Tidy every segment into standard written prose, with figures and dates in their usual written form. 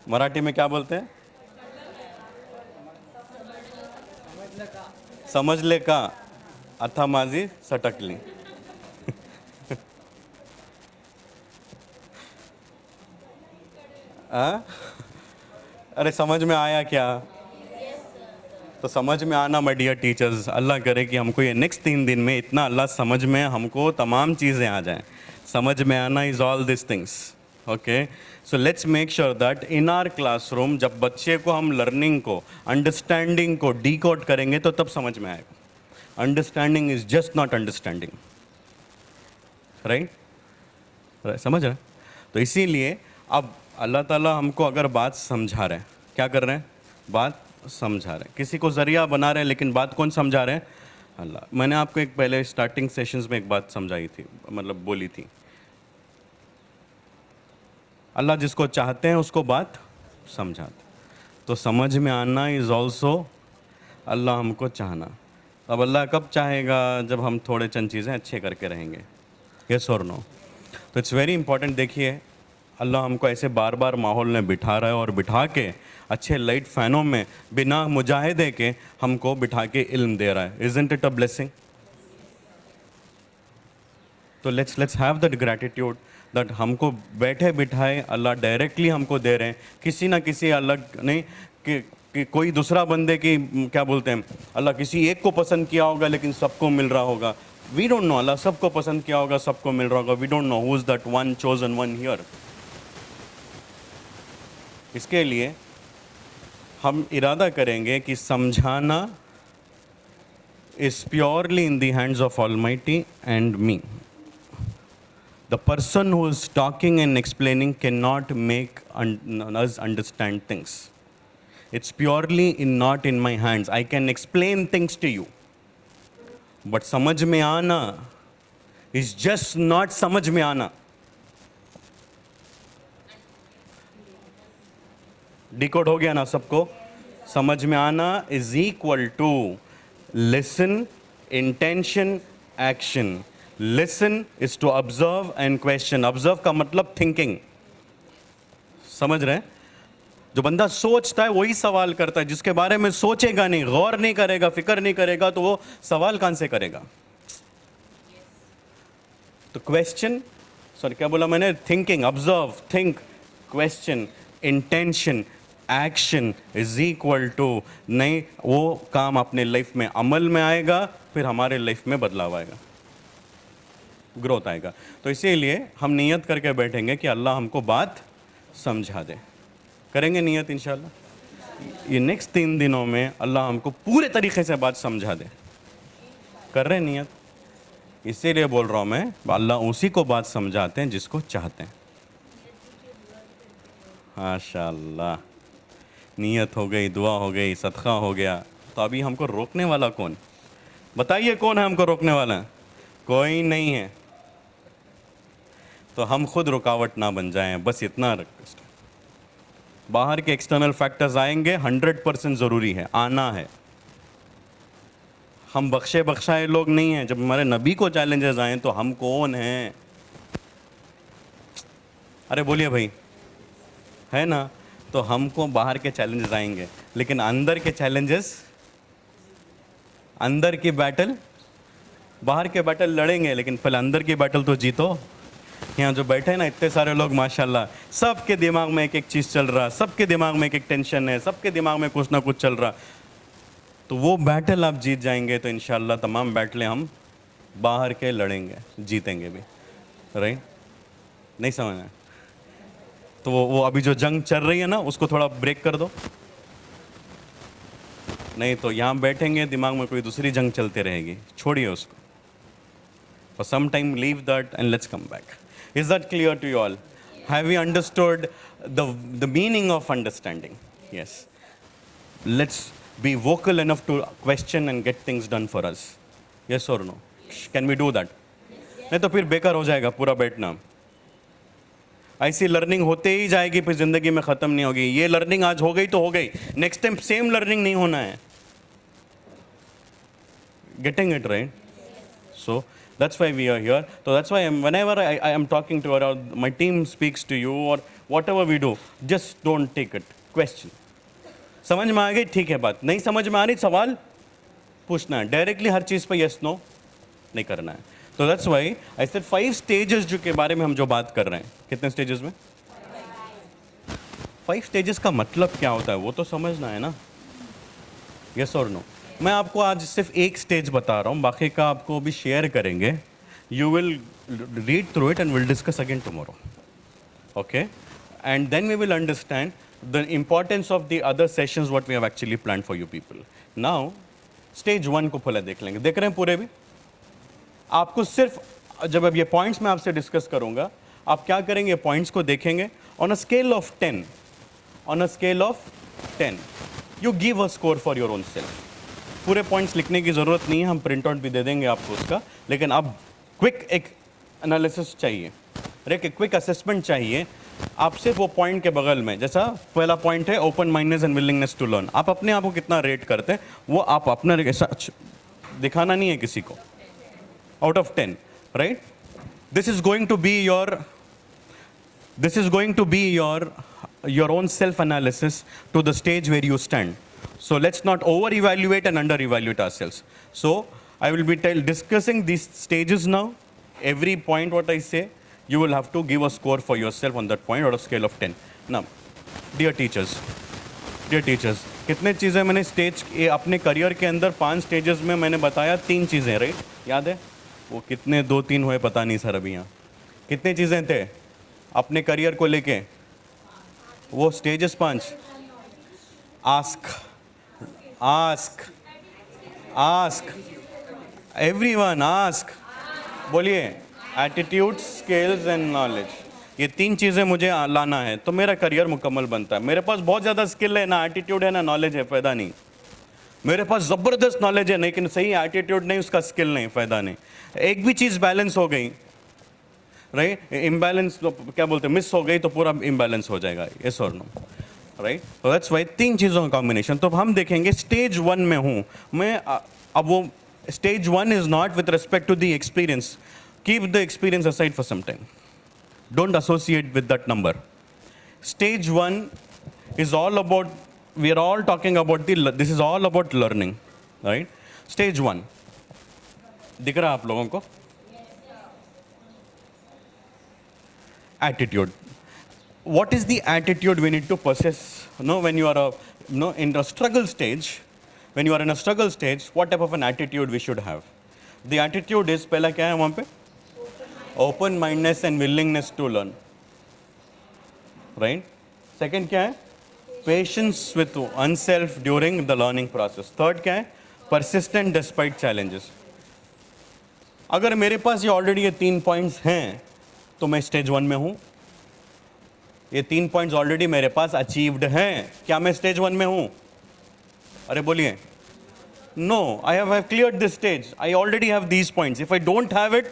मराठी में क्या बोलते हैं? समजले का आता माझी सटकली. हाँ? अरे समझ में आया क्या? तो समझ में आना माय डियर टीचर्स, अल्लाह करे कि हमको ये नेक्स्ट 3 दिन में इतना अल्लाह समझ में हमको तमाम चीज़ें आ जाएं. समझ में आना is all this things. Okay, so let's make sure that in are classroom जब बच्चे को हम लर्निंग को, अंडरस्टैंडिंग को डिकोड करेंगे तो तब समझ में आएगा. Understanding is just not understanding. Right? समझ रहे? तो इसीलिए अब अल्लाह ताला हमको अगर बात समझा रहे हैं, क्या कर रहे हैं? बात समझा रहे हैं. किसी को ज़रिया बना रहे हैं, लेकिन बात कौन समझा रहे हैं? अल्लाह. मैंने आपको एक पहले स्टार्टिंग सेशंस में एक बात समझाई थी, मतलब बोली थी. अल्लाह जिसको चाहते हैं उसको बात समझाते. तो समझ में आना इज़ ऑल्सो अल्लाह हमको चाहना. अब अल्लाह कब चाहेगा? जब हम थोड़े चंद चीज़ें अच्छे करके रहेंगे. यस और नो? तो इट्स वेरी इंपॉर्टेंट. देखिए, अल्लाह हमको ऐसे बार बार माहौल में बिठा रहा है और बिठा के अच्छे लाइट फ़ैनों में बिना मुजाहिदे के हमको बिठा के इल्म दे रहा है. Isn't it a blessing? तो let's have that gratitude that हमको बैठे बिठाए अल्लाह डायरेक्टली हमको दे रहे हैं, किसी ना किसी अलग नहीं कि कोई दूसरा बंदे की क्या बोलते हैं, अल्लाह किसी एक को पसंद किया होगा लेकिन सबको मिल रहा होगा. We don't no. अल्लाह सबको पसंद किया होगा, सबको मिल रहा होगा. We don't know who is that one chosen one here. इसके लिए हम इरादा करेंगे कि समझाना is purely in the hands of almighty and me. The person who is talking and explaining cannot make us understand things. It's purely not in my hands. I can explain things to you, but समझ में आना is just not समझ में आना. Decode हो गया ना सबको? समझ में आना is equal to listen, intention, action. Listen is to observe and question. Observe का मतलब thinking. समझ रहे हैं? जो बंदा सोचता है वही सवाल करता है. जिसके बारे में सोचेगा नहीं, गौर नहीं करेगा, फिक्र नहीं करेगा, तो वो सवाल कहां से करेगा? तो क्वेश्चन, सॉरी क्या बोला मैंने? Thinking, observe, think, question, intention, action is equal to, नहीं वो काम अपने लाइफ में अमल में आएगा, फिर हमारे लाइफ में बदलाव आएगा, ग्रोथ आएगा. तो इसीलिए हम नियत करके बैठेंगे कि अल्लाह हमको बात समझा दे. करेंगे नियत इंशाल्लाह. ये नेक्स्ट 3 दिनों में अल्लाह हमको पूरे तरीके से बात समझा दे. कर रहे हैं नियत? इसीलिए बोल रहा हूँ मैं, अल्लाह उसी को बात समझाते हैं जिसको चाहते हैं. माशाअल्लाह. नियत हो गई, दुआ हो गई, सदका हो गया. तो अभी हमको रोकने वाला कौन? बताइए कौन है हमको रोकने वाला? कोई नहीं है. तो हम खुद रुकावट ना बन जाएं, बस इतना रिक्वेस्ट. बाहर के एक्सटर्नल फैक्टर्स आएंगे, 100% ज़रूरी है, आना है. हम बख्शे बख्शाए लोग नहीं हैं. जब हमारे नबी को चैलेंजेस आए तो हम कौन हैं? अरे बोलिए भाई, है ना? तो हमको बाहर के चैलेंजेस आएंगे, लेकिन अंदर के चैलेंजेस, अंदर की बैटल, बाहर के बैटल लड़ेंगे लेकिन पहले अंदर की बैटल तो जीतो. यहाँ जो बैठे हैं ना इतने सारे लोग माशाल्लाह, सबके दिमाग में एक एक चीज़ चल रहा, सबके दिमाग में एक एक टेंशन है, सबके दिमाग में कुछ ना कुछ चल रहा. तो वो बैटल आप जीत जाएंगे तो इंशाल्लाह तमाम बैटलें हम बाहर के लड़ेंगे, जीतेंगे भी. राइट? नहीं समझना? तो वो अभी जो जंग चल रही है ना, उसको थोड़ा ब्रेक कर दो. नहीं तो यहाँ बैठेंगे, दिमाग में कोई दूसरी जंग चलती रहेगी. छोड़िए उसको. For some time leave that and let's come back. Is that clear to you all? Have we understood the meaning of understanding? Yes. Let's be vocal enough to question and get things done for us. Yes or no? Can we do that? नहीं तो फिर बेकार हो जाएगा पूरा बैठना. ऐसी learning होते ही जाएगी, फिर ज़िंदगी में ख़त्म नहीं होगी. ये लर्निंग आज हो गई तो हो गई, नेक्स्ट टाइम सेम लर्निंग नहीं होना है. Getting it right? So That's why we are here. So that's why whenever I am talking to or my team speaks to you or whatever we do, just don't take it. Question. समझ में आ गई ठीक है बात, नहीं समझ में आ रही सवाल पूछना है, डायरेक्टली हर चीज़ पे यस नो नहीं करना है. तो that's why I said 5 stages जो के बारे में हम जो बात कर रहे हैं. कितने स्टेजेस में? 5 स्टेजेस का मतलब क्या होता है वो तो समझना है ना. यस और नो. मैं आपको आज सिर्फ एक स्टेज बता रहा हूँ, बाकी का आपको भी शेयर करेंगे. You will read through it and will discuss again tomorrow. Okay, and then we will understand the importance of the other sessions what we have actually plan for you people. Now stage 1 को पहले देख लेंगे. देख रहे हैं पूरे भी? आपको सिर्फ जब अब ये पॉइंट्स मैं आपसे डिस्कस करूंगा, आप क्या करेंगे? पॉइंट्स को देखेंगे. On a scale of 10, on a scale of 10 you give a score for your own self. पूरे पॉइंट्स लिखने की ज़रूरत नहीं है, हम प्रिंट आउट भी दे देंगे आपको उसका. लेकिन अब क्विक एक एनालिसिस चाहिए, एक क्विक असेसमेंट चाहिए. आप सिर्फ वो पॉइंट के बगल में, जैसा पहला पॉइंट है open mindness and willingness to learn, आप अपने आप को कितना रेट करते हैं वो आप अपना ऐसा दिखाना नहीं है किसी को. Out of 10, right? This is going to be your own self analysis to the stage where you stand. So let's not over evaluate and under evaluate ourselves. So I will be discussing these stages now. Every point what I say, you will have to give a score for yourself on that point on a scale of 10. Now, dear teachers, कितने चीज़ें मैंने stage अपने career के अंदर 5 stages में मैंने बताया 3 चीज़ें, राइट? याद है? वो कितने 2-3 हुए पता नहीं सर अभी यहाँ. कितने चीज़ें थे अपने करियर को लेके? वो स्टेजेस 5. Ask everyone, ask. बोलिए. Attitude, skills and knowledge. ये 3 चीज़ें मुझे लाना है तो मेरा करियर मुकम्मल बनता है. मेरे पास बहुत ज़्यादा स्किल है, ना एटीट्यूड है ना नॉलेज है, फ़ायदा नहीं. मेरे पास ज़बरदस्त नॉलेज है लेकिन सही एटीट्यूड नहीं, उसका स्किल नहीं, फ़ायदा नहीं. एक भी चीज़ बैलेंस हो गई, राइट? इम्बैलेंस क्या बोलते हैं, मिस हो गई तो पूरा इम्बैलेंस हो जाएगा. यस और नो, राइट? तो दैट्स वाई 3 चीज़ों का कॉम्बिनेशन. तो हम देखेंगे स्टेज 1 में हूँ मैं. अब वो stage 1 is not with respect to the experience. Keep the experience aside for some time. Don't associate with that number. Stage 1 is all about, we are all talking about this is all about learning, right? Stage 1. दिख रहा है आप लोगों को? Attitude. What is the attitude we need to possess? When you are in a struggle stage, when you are in a struggle stage, what type of an attitude we should have? The attitude is, पहला क्या है वहाँ पे? Open mindedness and willingness to learn. Right? Second क्या है? Patience with oneself during the learning process. Third क्या है? Persistent despite challenges. अगर मेरे पास ये ऑलरेडी ये 3 पॉइंट्स हैं तो मैं स्टेज 1 में हूँ. ये 3 पॉइंट्स ऑलरेडी मेरे पास अचीव्ड हैं. क्या मैं स्टेज 1 में हूँ? अरे बोलिए. No, I have cleared this stage. I already have these points. If I don't have it,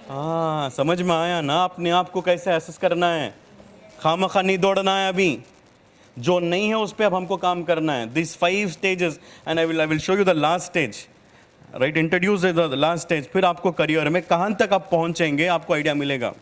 हाँ समझ में आया ना अपने आप को कैसे एसेस करना है. खामखा नहीं दौड़ना है अभी. जो नहीं है उस पर अब हमको काम करना है. This 5 stages and I will show you the last stage, right? Introduce the last stage. फिर आपको करियर में कहाँ तक आप पहुँचेंगे आपको आइडिया मिलेगा.